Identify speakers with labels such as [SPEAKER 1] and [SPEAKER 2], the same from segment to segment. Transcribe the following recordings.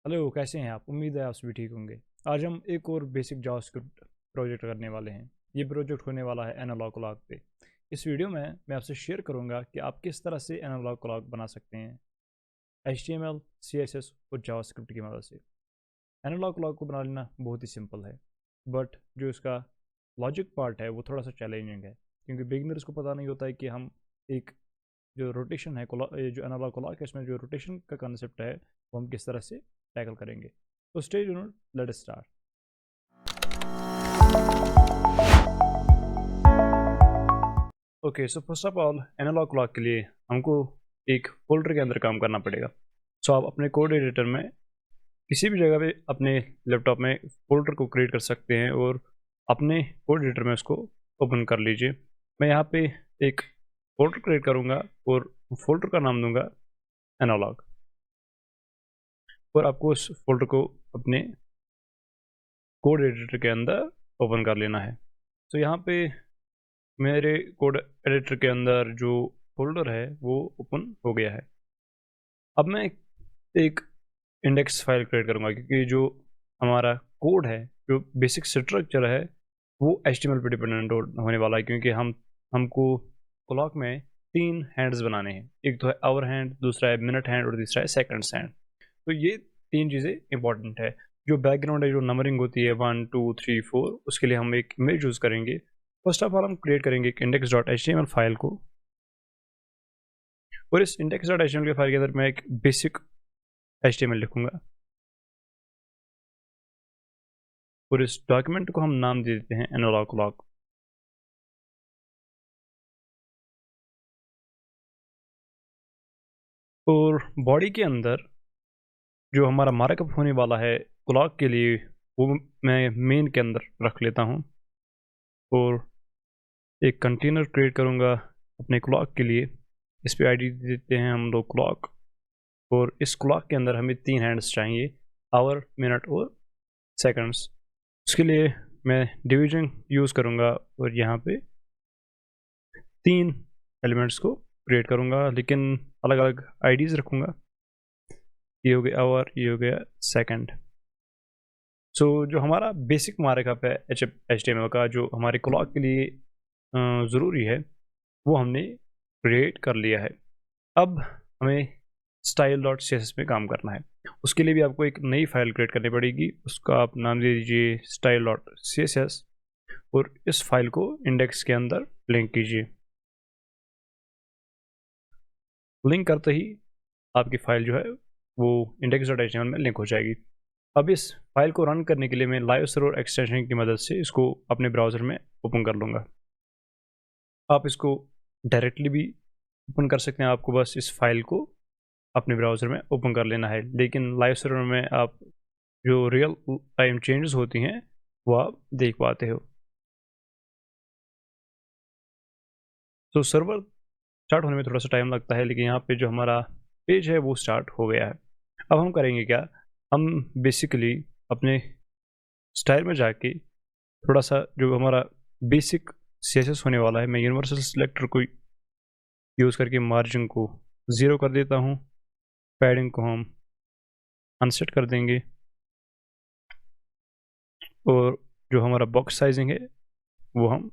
[SPEAKER 1] Hello, कैसे हैं आप? उम्मीद है आप सभी ठीक होंगे। आज हम एक और बेसिक जावास्क्रिप्ट प्रोजेक्ट करने वाले हैं। ये प्रोजेक्ट होने वाला है एनालॉग क्लॉक पे। इस वीडियो में मैं आपसे शेयर करूंगा कि आप किस तरह से एनालॉग क्लॉक बना सकते हैं HTML, CSS और जावास्क्रिप्ट की मदद से। एनालॉग क्लॉक को बना लेना बहुत ही सिंपल है, बट जो इसका लॉजिक पार्ट है वो थोड़ा सा चैलेंजिंग है, क्योंकि बिगिनर्स को पता नहीं होता है कि हम एक जो रोटेशन है जो एनालॉग क्लॉक है इसमें जो रोटेशन का कंसेप्ट है वो हम किस तरह से टैकल करेंगे। तो stay tuned, let us start. Okay, so first of all analogue clock के लिए हमको एक फोल्डर के अंदर काम करना पड़ेगा। सो आप अपने कोड एडिटर में किसी भी जगह पे अपने लैपटॉप में फोल्डर को क्रिएट कर सकते हैं और अपने कोड एडिटर में उसको ओपन कर लीजिए। मैं यहाँ पे एक फोल्डर क्रिएट करूँगा और फोल्डर का नाम दूंगा एनालॉग, और आपको उस फोल्डर को अपने कोड एडिटर के अंदर ओपन कर लेना है। तो यहाँ पे मेरे कोड एडिटर के अंदर जो फोल्डर है वो ओपन हो गया है। अब मैं एक इंडेक्स फाइल क्रिएट करूँगा, क्योंकि जो हमारा कोड है, जो बेसिक स्ट्रक्चर है, वो HTML पे डिपेंडेंट होने वाला है, क्योंकि हमको क्लॉक में 3 हैंड्स बनाने हैं। एक तो है आवर हैंड, दूसरा है मिनट हैंड और तीसरा है सेकंड्स हैंड। तो ये 3 चीज़ें इंपॉर्टेंट है। जो बैकग्राउंड है, जो नंबरिंग होती है 1 2 3 4, उसके लिए हम एक इमेज यूज़ करेंगे। फर्स्ट ऑफ ऑल हम क्रिएट करेंगे एक index.html फाइल को, और इस index.html के फाइल के अंदर मैं एक बेसिक HTML लिखूंगा, और इस डॉक्यूमेंट को हम नाम दे देते हैं एनालॉग क्लॉक। और बॉडी के अंदर जो हमारा मार्कअप होने वाला है क्लॉक के लिए, वो मैं मेन के अंदर रख लेता हूँ, और एक कंटेनर क्रिएट करूँगा अपने क्लॉक के लिए। इस पे आईडी देते हैं हम लोग क्लॉक, और इस क्लॉक के अंदर हमें 3 हैंड्स चाहिए, आवर, मिनट और सेकंड्स। उसके लिए मैं डिवीजन यूज़ करूँगा, और यहाँ पे 3 एलिमेंट्स को क्रिएट करूँगा, लेकिन अलग अलग आईडीज़ रखूँगा। ये हो गया आवर, ये हो गया सेकंड। सो जो हमारा बेसिक मार्कअप है HTML का, जो हमारे क्लॉक के लिए ज़रूरी है, वो हमने क्रिएट कर लिया है। अब हमें style.css में काम करना है। उसके लिए भी आपको एक नई फाइल क्रिएट करनी पड़ेगी। उसका आप नाम दे दीजिए style.css, और इस फाइल को इंडेक्स के अंदर लिंक कीजिए। लिंक करते ही आपकी फाइल जो है वो index.html में लिंक हो जाएगी। अब इस फाइल को रन करने के लिए मैं लाइव सर्वर एक्सटेंशन की मदद से इसको अपने ब्राउज़र में ओपन कर लूँगा। आप इसको डायरेक्टली भी ओपन कर सकते हैं, आपको बस इस फाइल को अपने ब्राउज़र में ओपन कर लेना है, लेकिन लाइव सर्वर में आप जो रियल टाइम चेंजेस होती हैं वो आप देख पाते हो। तो सर्वर स्टार्ट होने में थोड़ा सा टाइम लगता है, लेकिन यहाँ पे जो हमारा पेज है वो स्टार्ट हो गया है। अब हम करेंगे क्या, हम बेसिकली अपने स्टाइल में जाके थोड़ा सा जो हमारा बेसिक CSS होने वाला है, मैं यूनिवर्सल सिलेक्टर को यूज़ करके मार्जिन को 0 कर देता हूँ, पैडिंग को हम अनसेट कर देंगे, और जो हमारा बॉक्स साइजिंग है वो हम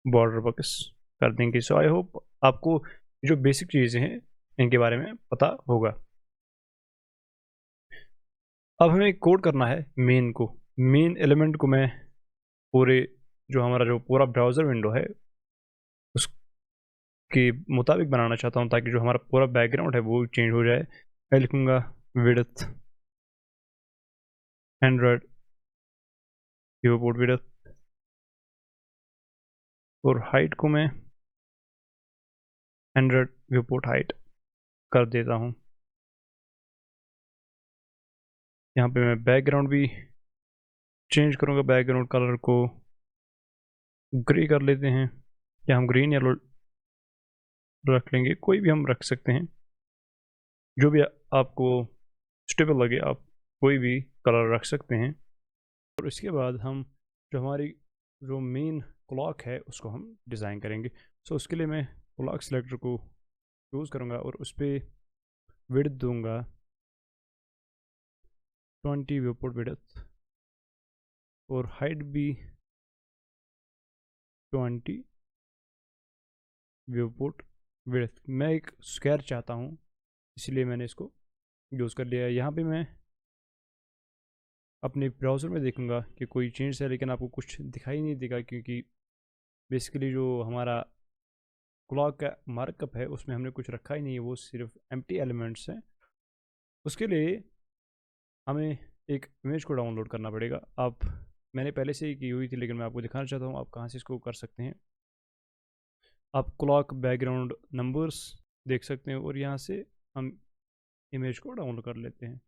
[SPEAKER 1] बॉर्डर बॉक्स कर देंगे। सो आई होप आपको जो बेसिक चीज़ें हैं इनके बारे में पता होगा। अब हमें कोड करना है मेन को। मेन एलिमेंट को मैं पूरे जो हमारा जो पूरा ब्राउज़र विंडो है उसके मुताबिक बनाना चाहता हूँ, ताकि जो हमारा पूरा बैकग्राउंड है वो चेंज हो जाए। मैं लिखूँगा विड्थ 100 कीबोर्ड विड्थ, और हाइट को मैं 100 व्यूपोर्ट हाइट कर देता हूँ। यहाँ पे मैं बैकग्राउंड भी चेंज करूँगा, बैकग्राउंड कलर को ग्रे कर लेते हैं, या हम ग्रीन येलो रख लेंगे, कोई भी हम रख सकते हैं, जो भी आपको सुटेबल लगे आप कोई भी कलर रख सकते हैं। और इसके बाद हम जो हमारी जो मेन क्लॉक है उसको हम डिज़ाइन करेंगे। सो उसके लिए मैं क्लॉक सेलेक्टर को यूज़ करूँगा, और उस पर विड्थ दूंगा 20 व्यूपोर्ट विड्थ और हाइट भी 20 व्यूपोर्ट विड्थ। मैं एक स्क्वायर चाहता हूँ, इसलिए मैंने इसको यूज़ कर लिया है। यहाँ पे मैं अपने ब्राउज़र में देखूँगा कि कोई चेंज है, लेकिन आपको कुछ दिखाई नहीं देगा क्योंकि बेसिकली जो हमारा क्लॉक का मार्कअप है उसमें हमने कुछ रखा ही नहीं है, वो सिर्फ एम्प्टी एलिमेंट्स हैं। उसके लिए हमें एक इमेज को डाउनलोड करना पड़ेगा। आप मैंने पहले से ही की हुई थी, लेकिन मैं आपको दिखाना चाहता हूँ आप कहाँ से इसको कर सकते हैं। आप क्लॉक बैकग्राउंड नंबर्स देख सकते हैं और यहाँ से हम इमेज को डाउनलोड कर लेते हैं।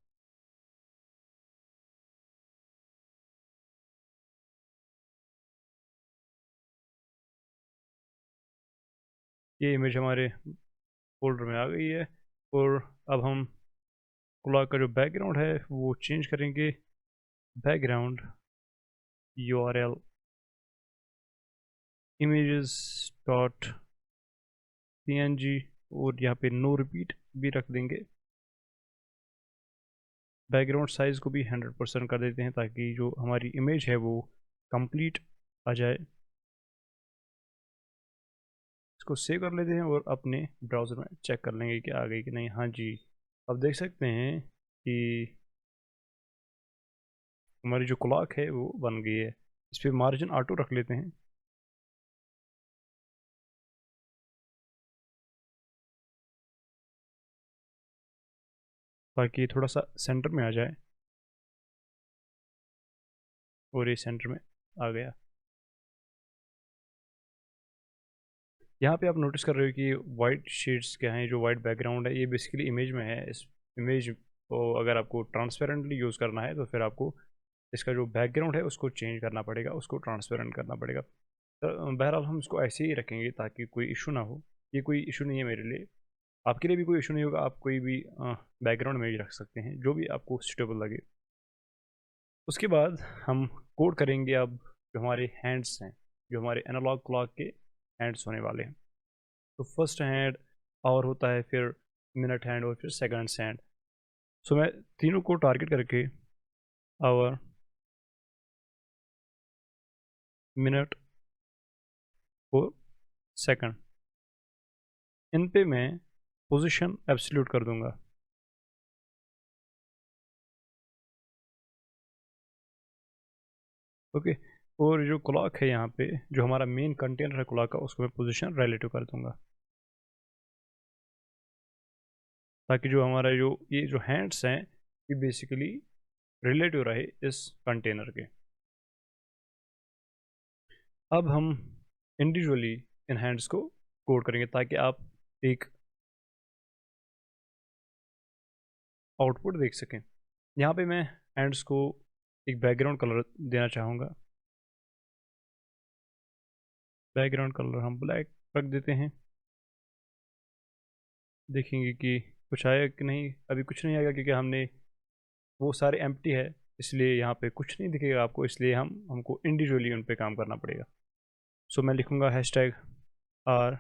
[SPEAKER 1] ये इमेज हमारे फोल्डर में आ गई है और अब हम क्लॉक का जो बैकग्राउंड है वो चेंज करेंगे। Background URL images dot png और यहाँ पे नो रिपीट भी रख देंगे। बैकग्राउंड साइज को भी 100% कर देते हैं ताकि जो हमारी इमेज है वो कंप्लीट आ जाए। इसको सेव कर लेते हैं और अपने ब्राउज़र में चेक कर लेंगे कि आ गई कि नहीं। हाँ जी, अब देख सकते हैं कि हमारी जो क्लॉक है वो बन गई है। इस पर मार्जिन ऑटो रख लेते हैं। ताकि थोड़ा सा सेंटर में आ जाए और ये सेंटर में आ गया। यहाँ पे आप नोटिस कर रहे हो कि वाइट शेड्स क्या हैं। जो वाइट बैकग्राउंड है ये बेसिकली इमेज में है। इस इमेज को अगर आपको ट्रांसपेरेंटली यूज़ करना है तो फिर आपको इसका जो बैकग्राउंड है उसको चेंज करना पड़ेगा, उसको ट्रांसपेरेंट करना पड़ेगा। तो बहरहाल हम इसको ऐसे ही रखेंगे ताकि कोई इशू ना हो। ये कोई इशू नहीं है मेरे लिए, आपके लिए भी कोई इशू नहीं होगा। आप कोई भी बैकग्राउंड इमेज रख सकते हैं जो भी आपको सुटेबल लगे। उसके बाद हम कोड करेंगे अब जो हमारे हैंड्स हैं, जो हमारे एनालॉग क्लॉक के हैंड्स होने वाले हैं। तो फर्स्ट हैंड आवर होता है, फिर मिनट हैंड और फिर सेकंड्स हैंड। सो मैं तीनों को टारगेट करके आवर, मिनट और सेकंड, इन पे मैं पोजीशन एब्सोल्यूट कर दूंगा। ओके, और जो क्लॉक है यहाँ पे जो हमारा मेन कंटेनर है क्लॉक का उसको मैं पोजीशन रिलेटिव कर दूंगा ताकि जो हमारा जो ये जो हैंड्स हैं ये बेसिकली रिलेटिव रहे इस कंटेनर के। अब हम इंडिविजुअली इन हैंड्स को कोड करेंगे ताकि आप एक आउटपुट देख सकें। यहाँ पे मैं हैंड्स को एक बैकग्राउंड कलर देना चाहूँगा। बैकग्राउंड कलर हम ब्लैक रख देते हैं। देखेंगे कि कुछ आया कि नहीं। अभी कुछ नहीं आएगा क्योंकि हमने वो सारे एम्प्टी है, इसलिए यहाँ पे कुछ नहीं दिखेगा आपको। इसलिए हमको इंडिविजुअली उन पे काम करना पड़ेगा। सो मैं लिखूँगा हैशटैग R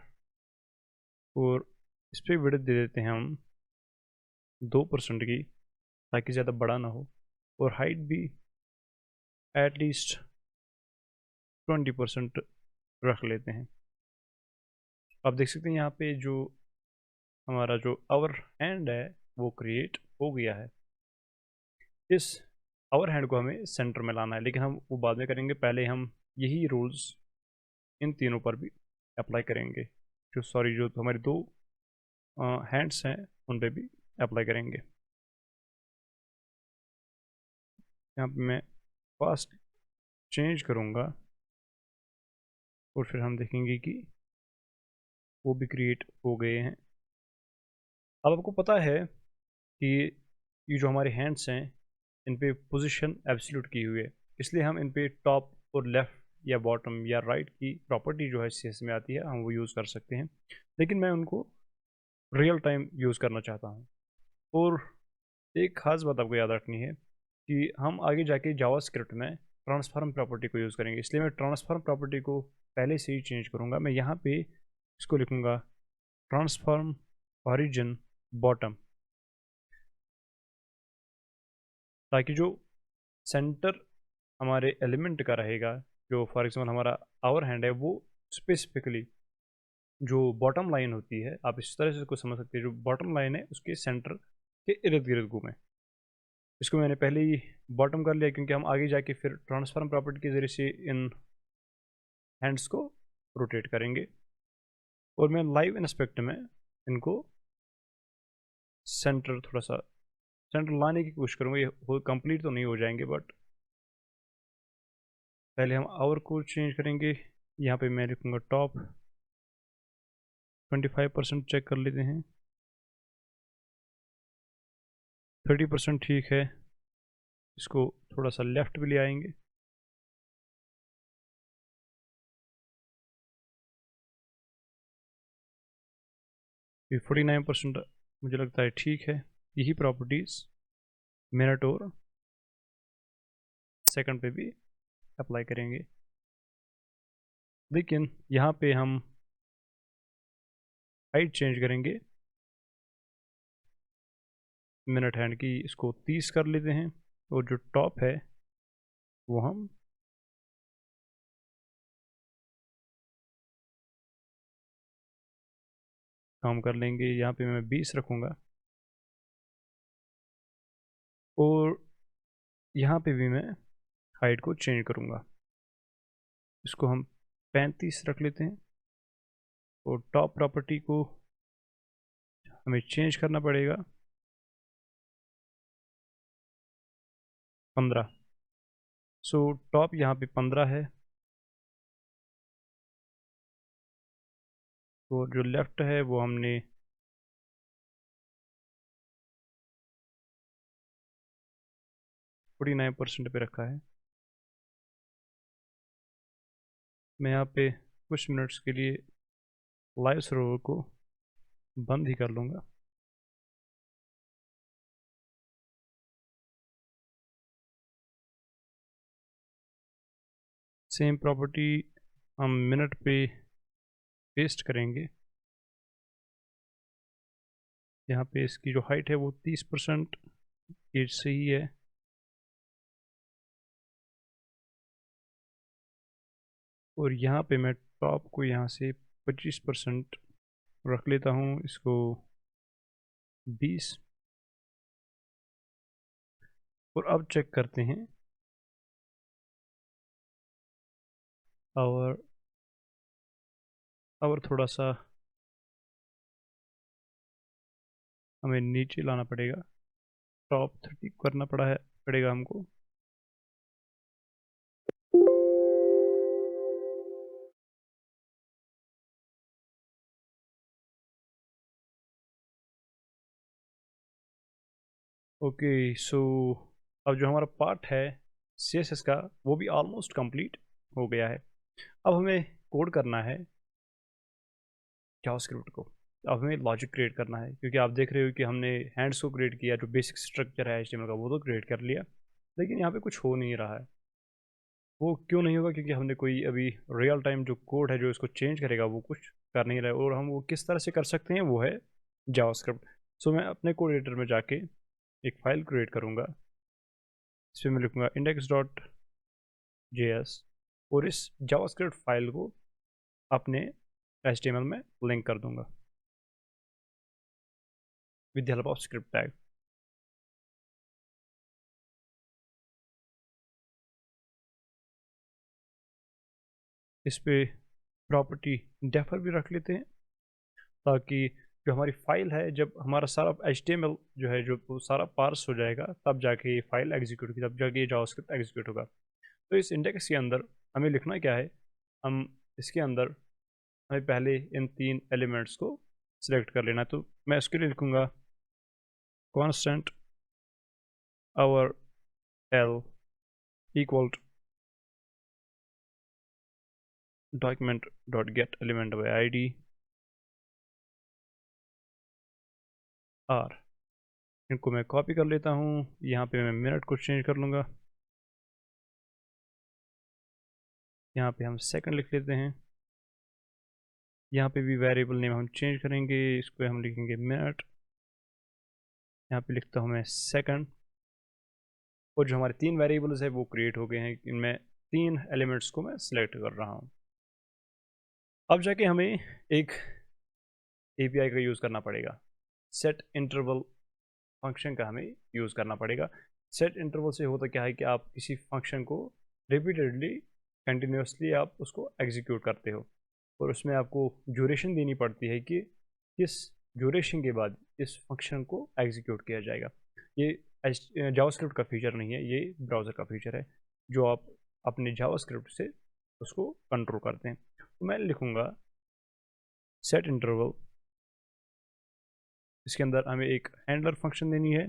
[SPEAKER 1] और इस पर विड्थ दे देते हैं हम 2% की ताकि ज़्यादा बड़ा ना हो, और हाइट भी एटलीस्ट 20% रख लेते हैं। आप देख सकते हैं यहाँ पे जो हमारा जो आवर हैंड है वो क्रिएट हो गया है। इस आवर हैंड को हमें सेंटर में लाना है, लेकिन हम वो बाद में करेंगे। पहले हम यही रूल्स इन तीनों पर भी अप्लाई करेंगे। जो हमारे दो हैंड्स हैं उन पे भी अप्लाई करेंगे। यहाँ पे मैं फास्ट चेंज करूँगा और फिर हम देखेंगे कि वो भी क्रिएट हो गए हैं। अब आपको पता है कि ये जो हमारे हैंड्स हैं इन पे पोजीशन एब्सोल्यूट की हुई है, इसलिए हम इन पे टॉप और लेफ़्ट या बॉटम या राइट की प्रॉपर्टी जो है CS में आती है हम वो यूज़ कर सकते हैं, लेकिन मैं उनको रियल टाइम यूज़ करना चाहता हूँ। और एक ख़ास बात आपको याद रखनी है कि हम आगे जाके जावास्क्रिप्ट में ट्रांसफॉर्म प्रॉपर्टी को यूज़ करेंगे, इसलिए मैं ट्रांसफॉर्म प्रॉपर्टी को पहले से ही चेंज करूँगा। मैं यहाँ पे इसको लिखूँगा ट्रांसफॉर्म ऑरिजिन बॉटम। ताकि जो सेंटर हमारे एलिमेंट का रहेगा, जो फॉर एग्जाम्पल हमारा आवर हैंड है, वो स्पेसिफिकली जो बॉटम लाइन होती है, आप इस तरह से इसको समझ सकते हैं, जो बॉटम लाइन है उसके सेंटर के इर्द गिर्द घूमे। इसको मैंने पहले ही बॉटम कर लिया, क्योंकि हम आगे जाके फिर ट्रांसफॉर्म प्रॉपर्टी के ज़रिए से इन हैंड्स को रोटेट करेंगे। और मैं लाइव इंस्पेक्ट में इनको सेंटर थोड़ा सा सेंटर लाने की कोशिश करूँगा। ये कंप्लीट तो नहीं हो जाएंगे, बट पहले हम आवर को चेंज करेंगे। यहाँ पे मैं लिखूँगा टॉप 25% चेक कर लेते हैं। 30% ठीक है। इसको थोड़ा सा लेफ्ट भी ले आएंगे। ये 49% मुझे लगता है ठीक है। यही प्रॉपर्टीज़ मिनटोर सेकंड पे भी अप्लाई करेंगे। लेकिन यहाँ पे हम हाइट चेंज करेंगे मिनट हैंड की, इसको 30 कर लेते हैं। और जो टॉप है वो हम काम कर लेंगे। यहाँ पे मैं 20 रखूँगा। और यहाँ पे भी मैं हाइट को चेंज करूँगा, इसको हम 35 रख लेते हैं। और टॉप प्रॉपर्टी को हमें चेंज करना पड़ेगा 15। सो टॉप यहाँ पे 15 है, और जो लेफ्ट है वो हमने 49% पे रखा है। मैं यहाँ पे कुछ मिनट्स के लिए लाइव सर्वर को बंद ही कर लूँगा। सेम प्रॉपर्टी हम मिनट पे पेस्ट करेंगे। यहाँ पे इसकी जो हाइट है वो 30% एज से ही है। और यहाँ पे मैं टॉप को यहाँ से 25% रख लेता हूँ, इसको 20। और अब चेक करते हैं और थोड़ा सा हमें नीचे लाना पड़ेगा। टॉप 30 करना पड़ेगा हमको। ओके, सो अब जो हमारा पार्ट है CSS का वो भी ऑलमोस्ट कंप्लीट हो गया है। अब हमें कोड करना है जावास्क्रिप्ट को। अब हमें लॉजिक क्रिएट करना है, क्योंकि आप देख रहे हो कि हमने हैंड्स को क्रिएट किया, जो बेसिक स्ट्रक्चर है HTML का वो तो क्रिएट कर लिया, लेकिन यहाँ पे कुछ हो नहीं रहा है। वो क्यों नहीं होगा? क्योंकि हमने कोई अभी रियल टाइम जो कोड है जो इसको चेंज करेगा वो कुछ कर नहीं रहा है। और हम वो किस तरह से कर सकते हैं, वो है जावास्क्रिप्ट। सो मैं अपने कोड एडिटर में जाके एक फ़ाइल क्रिएट करूँगा। इस पर मैं लिखूँगा index.js, और इस जावास्क्रिप्ट फाइल को अपने HTML में लिंक कर दूंगा with the help of script tag. इस पे प्रॉपर्टी डेफर भी रख लेते हैं, ताकि जो हमारी फाइल है, जब हमारा सारा HTML जो है जो वो सारा पार्स हो जाएगा, तब जाके ये फाइल एग्जीक्यूट होगी, तब जाके ये जावास्क्रिप्ट एग्जीक्यूट होगा। तो इस इंडेक्स के अंदर हमें लिखना क्या है, हम इसके अंदर हमें पहले इन 3 एलिमेंट्स को सिलेक्ट कर लेना है। तो मैं इसके लिए लिखूँगा constant our l equal to document.get element by id r। इनको मैं कॉपी कर लेता हूँ, यहाँ पे मैं मिनट को चेंज कर लूँगा। यहाँ पे हम सेकंड लिख लेते हैं। यहाँ पे भी वेरिएबल नेम हम चेंज करेंगे, इसको हम लिखेंगे मिनट। यहाँ पे लिखता हूँ मैं सेकंड। और जो हमारे 3 वेरिएबल्स है वो क्रिएट हो गए हैं। इनमें 3 एलिमेंट्स को मैं सिलेक्ट कर रहा हूँ। अब जाके हमें एक एपीआई का यूज़ करना पड़ेगा। सेट इंटरवल फंक्शन का हमें यूज़ करना पड़ेगा। सेट इंटरवल से होता क्या है कि आप किसी फंक्शन को रिपीटेडली कंटिन्यूसली आप उसको एग्जीक्यूट करते हो और उसमें आपको ड्यूरेशन देनी पड़ती है कि किस ड्यूरेशन के बाद इस फंक्शन को एग्जीक्यूट किया जाएगा। ये जावास्क्रिप्ट का फीचर नहीं है, ये ब्राउज़र का फीचर है जो आप अपने जावास्क्रिप्ट से उसको कंट्रोल करते हैं। तो मैं लिखूँगा सेट इंटरवल, इसके अंदर हमें एक हैंडलर फंक्शन देनी है।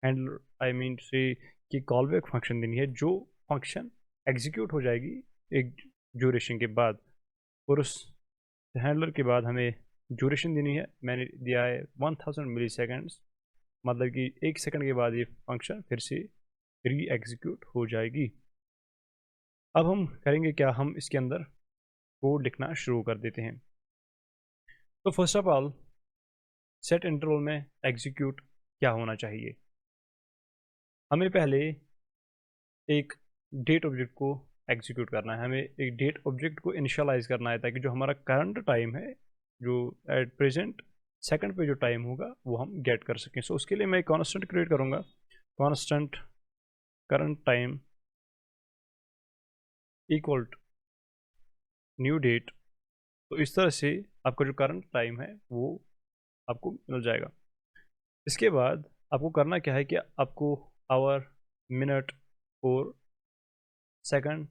[SPEAKER 1] हैंडलर आई मीन से कि कॉलबैक फंक्शन देनी है जो फंक्शन एग्जीक्यूट हो जाएगी एक ड्यूरेशन के बाद, और उस हैंडलर के बाद हमें ड्यूरेशन देनी है। मैंने दिया है 1000 मिली सेकेंड्स, मतलब कि 1 सेकंड के बाद ये फंक्शन फिर से री एग्जीक्यूट हो जाएगी। अब हम करेंगे क्या, हम इसके अंदर कोड लिखना शुरू कर देते हैं। तो first of all set interval में एग्जीक्यूट क्या होना चाहिए, हमें पहले एक डेट ऑब्जेक्ट को एग्जीक्यूट करना है। हमें एक डेट ऑब्जेक्ट को इनिशियलाइज करना है ताकि जो हमारा करंट टाइम है, जो एट प्रेजेंट सेकंड पे जो टाइम होगा वो हम गेट कर सकें। सो उसके लिए मैं एक कांस्टेंट क्रिएट करूँगा, constant current time equal to new date. तो इस तरह से आपका जो करंट टाइम है वो आपको मिल जाएगा। इसके बाद आपको करना क्या है कि आपको आवर, मिनट और सेकंड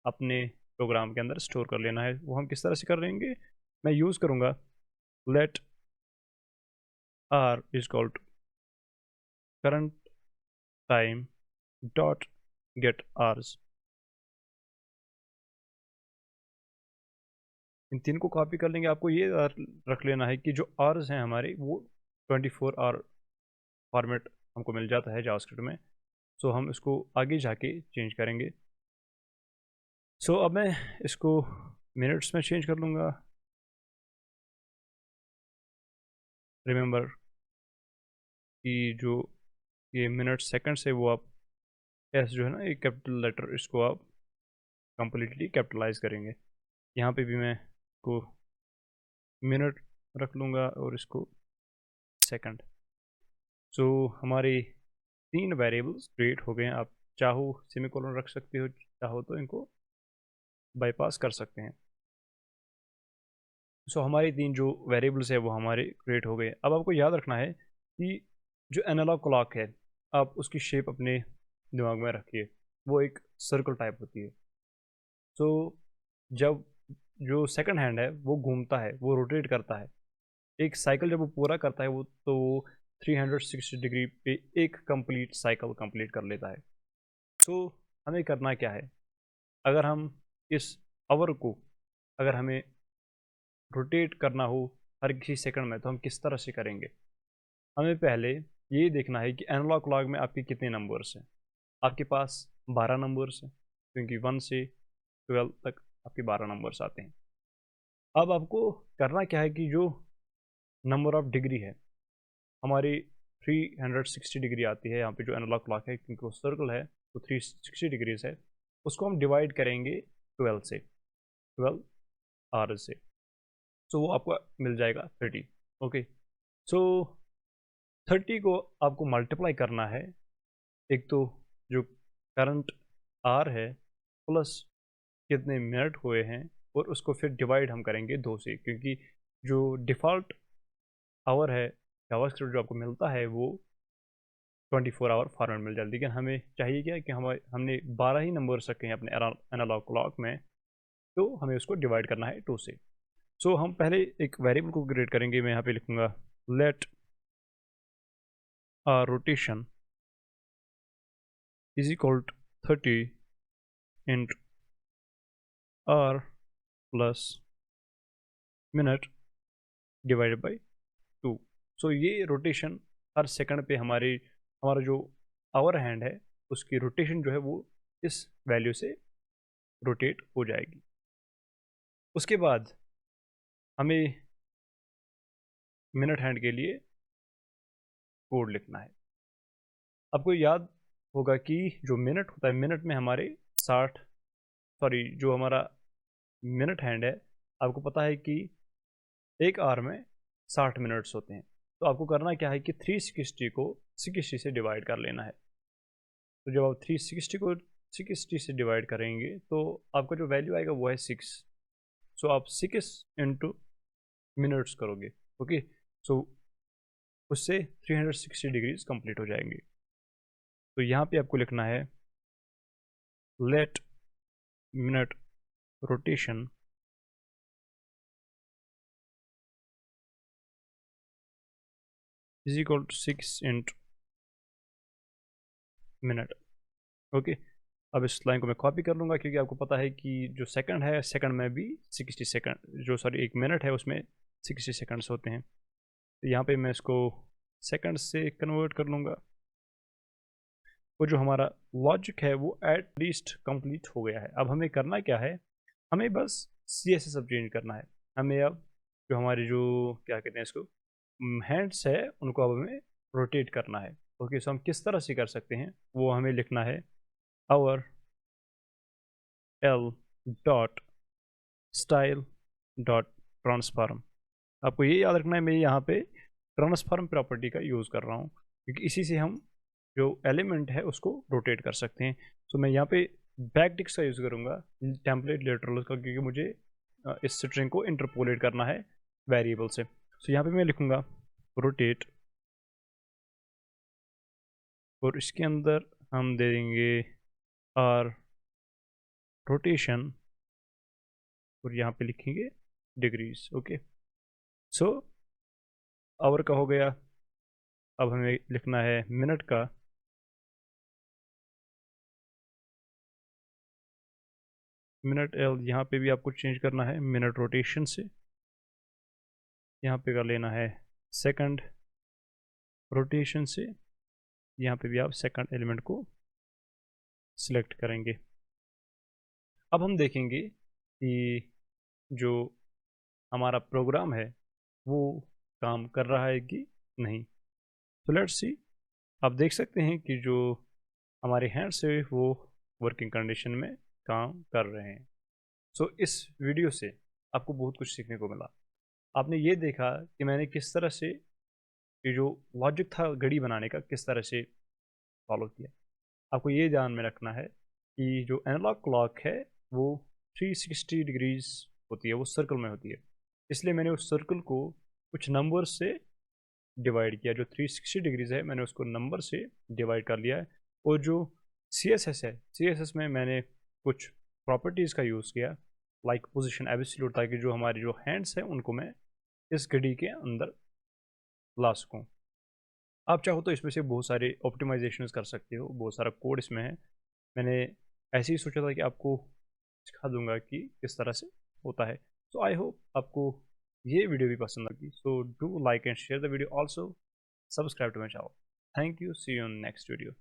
[SPEAKER 1] अपने प्रोग्राम के अंदर स्टोर कर लेना है। वो हम किस तरह से कर लेंगे, मैं यूज़ करूँगा let R is equal to current time dot get hours. इन तीन को कॉपी कर लेंगे। आपको ये रख लेना है कि जो आर्स हैं हमारे वो 24 आवर फॉर्मेट हमको मिल जाता है जावास्क्रिप्ट में। सो हम इसको आगे जाके चेंज करेंगे। सो अब मैं इसको मिनट्स में चेंज कर लूँगा। रिमेंबर कि जो ये मिनट सेकंड्स है वो आप एस जो है ना, एक कैपिटल लेटर, इसको आप कंप्लीटली कैपिटलाइज करेंगे। यहाँ पे भी मैं इसको मिनट रख लूँगा और इसको सेकंड। सो हमारे 3 वेरिएबल्स क्रिएट हो गए हैं। आप चाहो सेमीकोलन रख सकते हो, चाहो तो इनको बाईपास कर सकते हैं। सो हमारी 3 जो वेरिएबल्स है वो हमारे क्रिएट हो गए। अब आपको याद रखना है कि जो एनालॉग क्लॉक है, आप उसकी शेप अपने दिमाग में रखिए, वो एक सर्कल टाइप होती है। सो जब जो सेकंड हैंड है वो घूमता है, वो रोटेट करता है, एक साइकिल जब वो पूरा करता है वो, तो वो 360 डिग्री पे एक कंप्लीट साइकिल कंप्लीट कर लेता है। तो हमें करना क्या है, अगर हम इस आवर को, अगर हमें रोटेट करना हो हर किसी सेकंड में, तो हम किस तरह से करेंगे। हमें पहले ये देखना है कि एनालॉग क्लॉक में आपके कितने नंबर्स हैं। आपके पास 12 नंबर्स हैं, क्योंकि 1 से 12 तक आपके 12 नंबर्स आते हैं। अब आपको करना क्या है कि जो नंबर ऑफ डिग्री है हमारी 360 डिग्री आती है यहाँ पे, जो एनालॉग क्लॉक है क्योंकि वो सर्कल है तो 360 डिग्रीज है, उसको हम डिवाइड करेंगे 12 से, 12 आवर्स से। सो वो आपको मिल जाएगा 30। ओके, सो 30 को आपको मल्टीप्लाई करना है, एक तो जो करंट आर है प्लस कितने मिनट हुए हैं, और उसको फिर डिवाइड हम करेंगे 2 से, क्योंकि जो डिफ़ॉल्ट आवर है जावास्क्रिप्ट जो आपको मिलता है वो 24 आवर फॉर्मेट मिल जाती है। लेकिन हमें चाहिए क्या कि हमने 12 ही नंबर रखे हैं अपने एनालॉग क्लॉक में, तो हमें उसको डिवाइड करना है 2 से। सो हम पहले एक वेरिएबल को क्रिएट करेंगे। मैं यहाँ पे लिखूँगा let rotation is equal to 30 into hour plus minute divided by 2। So ये रोटेशन हर सेकंड पे हमारा जो आवर हैंड है उसकी रोटेशन जो है वो इस वैल्यू से रोटेट हो जाएगी। उसके बाद हमें मिनट हैंड के लिए कोड लिखना है। आपको याद होगा कि जो मिनट होता है, मिनट में हमारे 60, सॉरी जो हमारा मिनट हैंड है, आपको पता है कि एक आवर में 60 मिनट्स होते हैं। तो आपको करना क्या है कि 360 को 60 से डिवाइड कर लेना है। तो जब आप 360 को 60 से डिवाइड करेंगे तो आपका जो वैल्यू आएगा वो है 6। सो आप 6 इंटू मिनट्स करोगे, ओके। सो उससे 360 डिग्रीज कंप्लीट हो जाएंगे। तो यहाँ पे आपको लिखना है let minute rotation is equal to 6 into minute, okay. अब इस लाइन को मैं कॉपी कर लूँगा क्योंकि आपको पता है कि जो सेकंड है, सेकंड में भी 60 सेकंड, जो सॉरी एक मिनट है उसमें 60 सेकंड्स होते हैं। तो यहाँ पे मैं इसको सेकंड से कन्वर्ट कर लूँगा। वो जो हमारा लॉजिक है वो एट लीस्ट कंप्लीट हो गया है। अब हमें करना क्या है, हमें बस CSS अब चेंज करना है। हमें अब जो हमारे जो क्या कहते हैं इसको हैंड्स है उनको अब हमें रोटेट करना है, ओके। सो हम किस तरह से कर सकते हैं वो हमें लिखना है hour L dot style dot transform. आपको ये याद रखना है, मैं यहाँ पे ट्रांसफॉर्म प्रॉपर्टी का यूज़ कर रहा हूँ क्योंकि इसी से हम जो एलिमेंट है उसको रोटेट कर सकते हैं। तो मैं यहाँ पे बैकटिक्स का यूज़ करूँगा टेम्पलेट लिटरल का, क्योंकि मुझे इस स्ट्रिंग को इंटरपोलेट करना है वेरिएबल से। तो यहाँ पे मैं लिखूँगा रोटेट और इसके अंदर हम दे देंगे आर रोटेशन और यहाँ पे लिखेंगे डिग्रीज, ओके। सो आवर का हो गया। अब हमें लिखना है मिनट का, मिनट एल यहाँ पे भी आपको चेंज करना है मिनट रोटेशन से। यहाँ पे कर लेना है सेकंड रोटेशन से। यहाँ पे भी आप सेकंड एलिमेंट को सिलेक्ट करेंगे। अब हम देखेंगे कि जो हमारा प्रोग्राम है वो काम कर रहा है कि नहीं। तो लेट्स सी। आप देख सकते हैं कि जो हमारे हैंड्स है वो वर्किंग कंडीशन में काम कर रहे हैं। सो इस वीडियो से आपको बहुत कुछ सीखने को मिला। आपने ये देखा कि मैंने किस तरह से ये जो लॉजिक था घड़ी बनाने का किस तरह से फॉलो किया। आपको ये ध्यान में रखना है कि जो एनालॉग क्लॉक है वो 360 डिग्रीज होती है, वो सर्कल में होती है। इसलिए मैंने उस सर्कल को कुछ नंबर से डिवाइड किया। जो 360 डिग्रीज है मैंने उसको नंबर से डिवाइड कर लिया है। और जो CSS है, CSS में मैंने कुछ प्रॉपर्टीज़ का यूज़ किया, लाइक पोजिशन एब्सोल्यूट, ताकि जो हमारे जो हैंड्स हैं उनको मैं इस घड़ी के अंदर ला सकूँ। आप चाहो तो इसमें से बहुत सारे ऑप्टिमाइजेशन कर सकते हो, बहुत सारा कोड इसमें है। मैंने ऐसे ही सोचा था कि आपको सिखा दूंगा कि किस तरह से होता है। सो आई होप आपको ये वीडियो भी पसंद आएगी। So do like and share the video, also subscribe to my channel. Thank you, see you in next video.